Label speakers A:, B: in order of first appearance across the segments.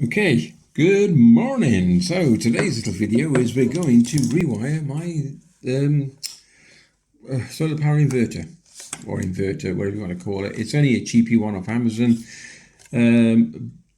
A: Okay, good morning. So today's little video is we're going to rewire my solar power inverter, or inverter, whatever you want to call it. It's only a cheapy one off Amazon.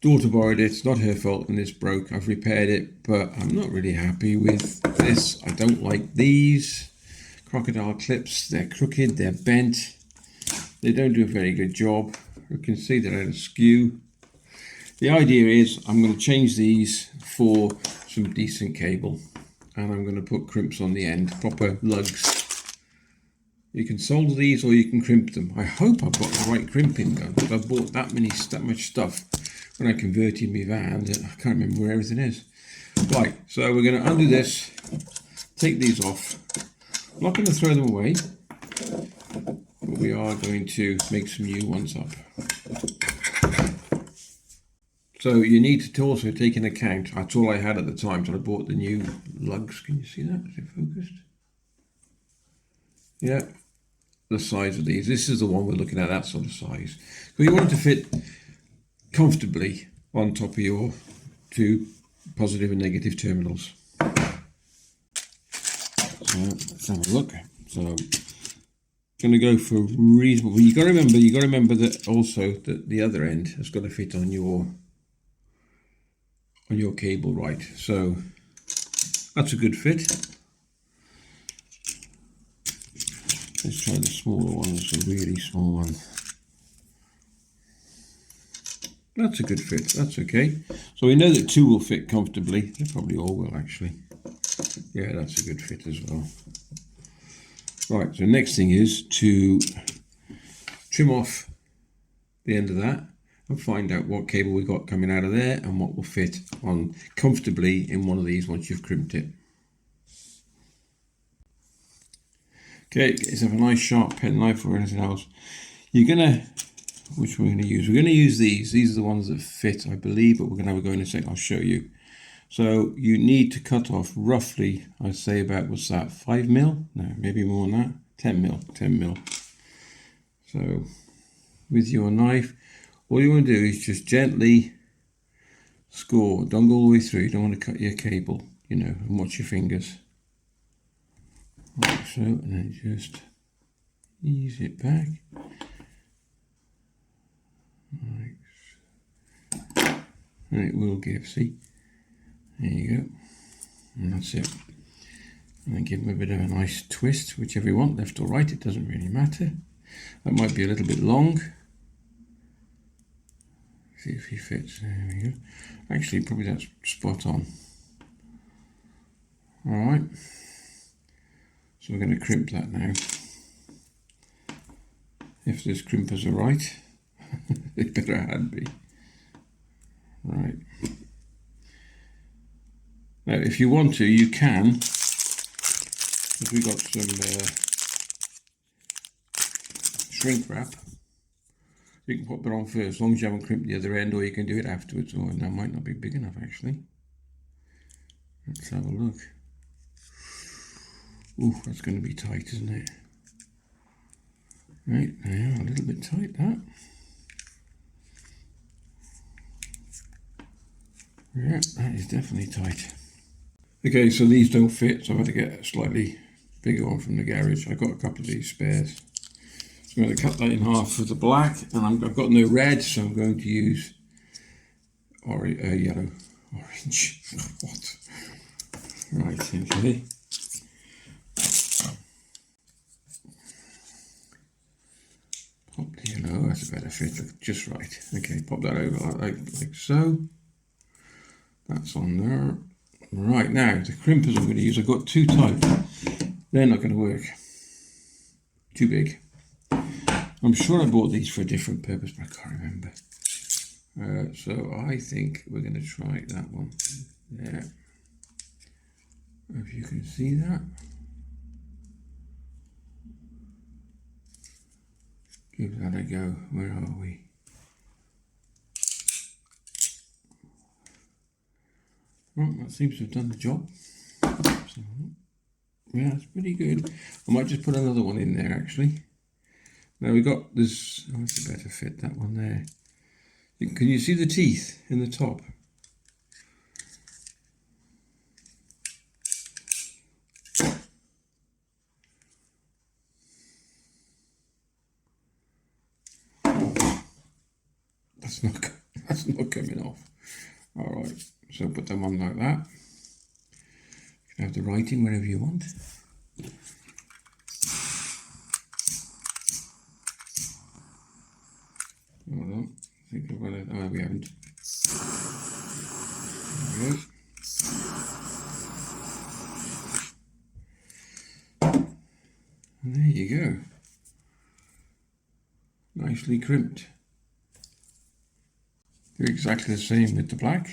A: Daughter borrowed it, it's not her fault, and this broke. I've repaired it, but I'm not really happy with this. I don't like these crocodile clips. They're crooked, they're bent. They don't do a very good job. You can see they're askew. The idea is I'm going to change these for some decent cable, and I'm going to put crimps on the end, proper lugs. You can solder these or you can crimp them. I hope I've got the right crimping done, because I bought that much stuff when I converted my van that I can't remember where everything is. Right, so we're going to undo this, take these off. I'm not going to throw them away, but we are going to make some new ones up. So you need to also take into account, that's all I had at the time, so I bought the new lugs. Can you see that? Is it focused? Yeah, the size of these. This is the one we're looking at, that sort of size. So you want it to fit comfortably on top of your two positive and negative terminals. So let's have a look. So I'm going to go for reasonable. You got to remember that also that the other end has got to fit on your cable, right? So that's a good fit. Let's try the smaller one. It's a really small one. That's a good fit. That's okay. So we know that two will fit comfortably. They probably all will, actually. Yeah, that's a good fit as well. Right, so next thing is to trim off the end of that and find out what cable we got coming out of there and what will fit on comfortably in one of these once you've crimped it. Okay, let's have a nice sharp pen knife or anything else. You're gonna, which we're gonna use? We're gonna use these. These are the ones that fit, I believe, but we're gonna have a go in a second. I'll show you. So you need to cut off roughly, I'd say about, what's that, 5 mil? No, maybe more than that. 10 mil, 10 mil. So with your knife, all you want to do is just gently score. Don't go all the way through. You don't want to cut your cable, you know, and watch your fingers. Like so, and then just ease it back. Like so. And it will give, see? There you go. And that's it. And then give them a bit of a nice twist, whichever you want, left or right, it doesn't really matter. That might be a little bit long. See if he fits. There we go. Actually, probably that's spot on. Alright. So we're going to crimp that now. If this crimpers are right. They better had be. Right. Now, if you want to, you can. Because we got some shrink wrap. You can pop it on first, as long as you haven't crimped the other end, or you can do it afterwards. Oh, that might not be big enough, actually. Let's have a look. Ooh, that's going to be tight, isn't it? Right, now a little bit tight, that. Yeah, that is definitely tight. Okay, so these don't fit, so I've had to get a slightly bigger one from the garage. I got a couple of these spares. So I'm going to cut that in half for the black, and I've got no red, so I'm going to use yellow, orange. What? Right, okay. Pop the yellow, that's a better fit, just right. Okay, pop that over like so. That's on there. Right, now the crimpers I'm going to use, I've got two types. They're not going to work. Too big. I'm sure I bought these for a different purpose, but I can't remember. So I think we're going to try that one. There. If you can see that. Give that a go. Where are we? Well, that seems to have done the job. So, yeah, it's pretty good. I might just put another one in there, actually. Now we got this, oh, that's a better fit, that one there. Can you see the teeth in the top? That's not coming off. All right, so put them on like that. You can have the writing wherever you want. Hold on, I think I've got it. Oh, we haven't. There we go. And there you go. Nicely crimped. Do exactly the same with the black.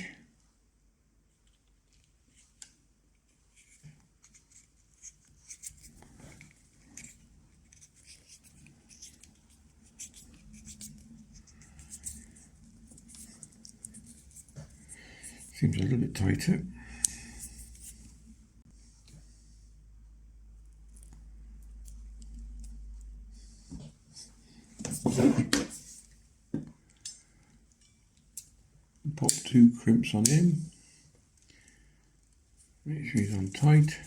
A: Seems a little bit tighter. Pop 2 crimps on him. Make sure he's on tight.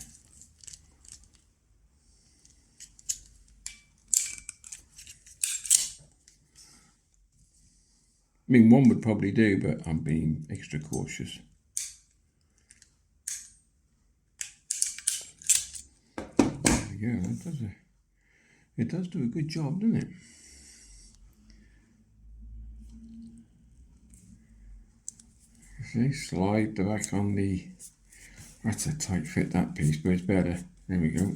A: I mean, one would probably do, but I'm being extra cautious. There we go. It does do a good job, doesn't it? See, slide the back on the. That's a tight fit, that piece, but it's better. There we go.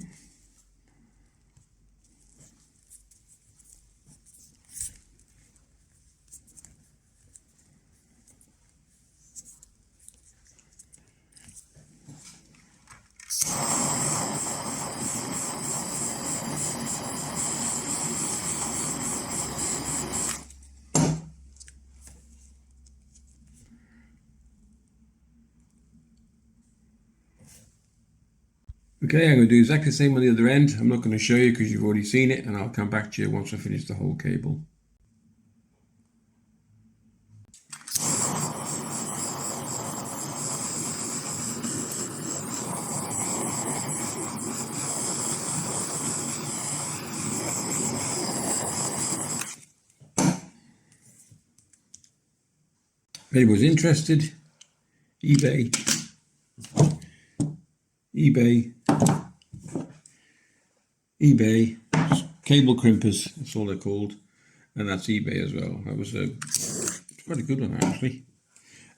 A: Okay, I'm going to do exactly the same on the other end. I'm not going to show you because you've already seen it, and I'll come back to you once I finish the whole cable. If anyone's interested, eBay, cable crimpers, that's all they're called, and that's eBay as well. That was quite a good one actually.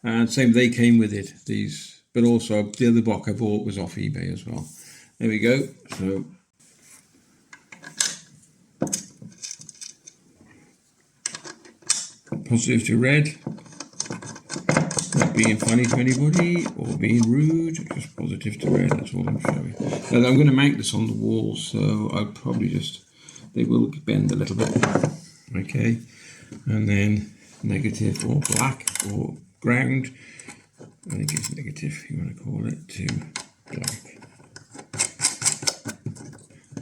A: And same, they came with it, these, but also the other block I bought was off eBay as well. There we go. So positive to red, not being funny to anybody or being rude, just positive to red, that's all I'm showing. Now I'm going to mount this on the wall, so I'll probably just, they will bend a little bit, okay, and then negative or black or ground, I think it's negative you want to call it, to black.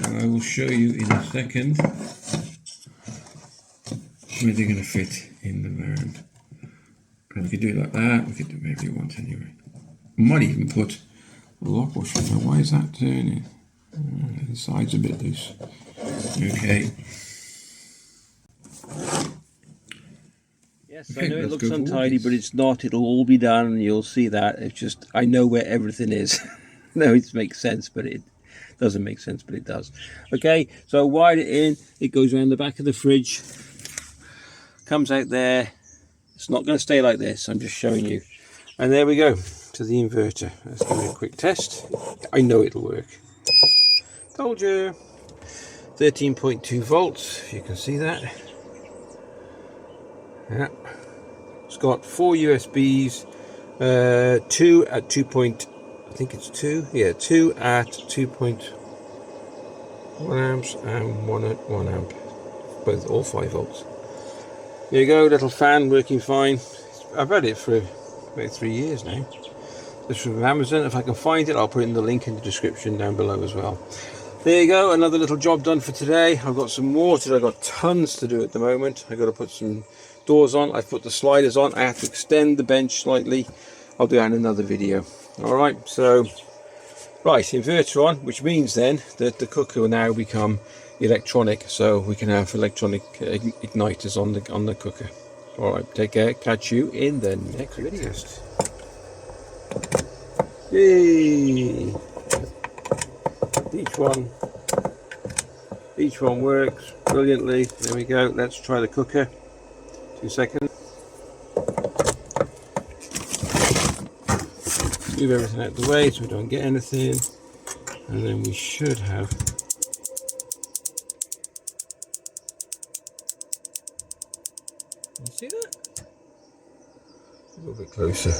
A: And I will show you in a second where they're going to fit in the round. And we could do it like that, we could do whatever you want anyway. I might even put a lock washer. Now why is that turning? The side's a bit loose. Okay.
B: Yes, okay, I know it looks untidy, but it's not. It'll all be done and you'll see that. It's just, I know where everything is. No, it makes sense, but it doesn't make sense, but it does. Okay, so wire it in. It goes around the back of the fridge. Comes out there. It's not going to stay like this. I'm just showing you. And there we go, to the inverter. Let's give it a quick test. I know it'll work. Told you. 13.2 volts, if you can see that. Yeah. It's got 4 USBs, 2 at 2 point, I think it's 2. Yeah, 2 at 2.1 amps and 1 at 1 amp. Both, all 5 volts. There you go, little fan working fine. I've had it for about 3 years now. This from Amazon. If I can find it, I'll put it in the link in the description down below as well. There you go, another little job done for today. I've got some more to do. I've got tons to do at the moment. I've got to put some doors on. I've put the sliders on. I have to extend the bench slightly. I'll do that in another video. Alright, so right, inverter on, which means then that the cooker will now become electronic, so we can have electronic igniters on the cooker. Alright, take care, catch you in the next video. Yay! Each one works brilliantly. There we go. Let's try the cooker. 2 seconds. Move everything out of the way so we don't get anything, and then we should have. You see that? A little bit closer.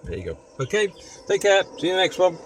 B: There you go. Okay, take care. See you in the next one.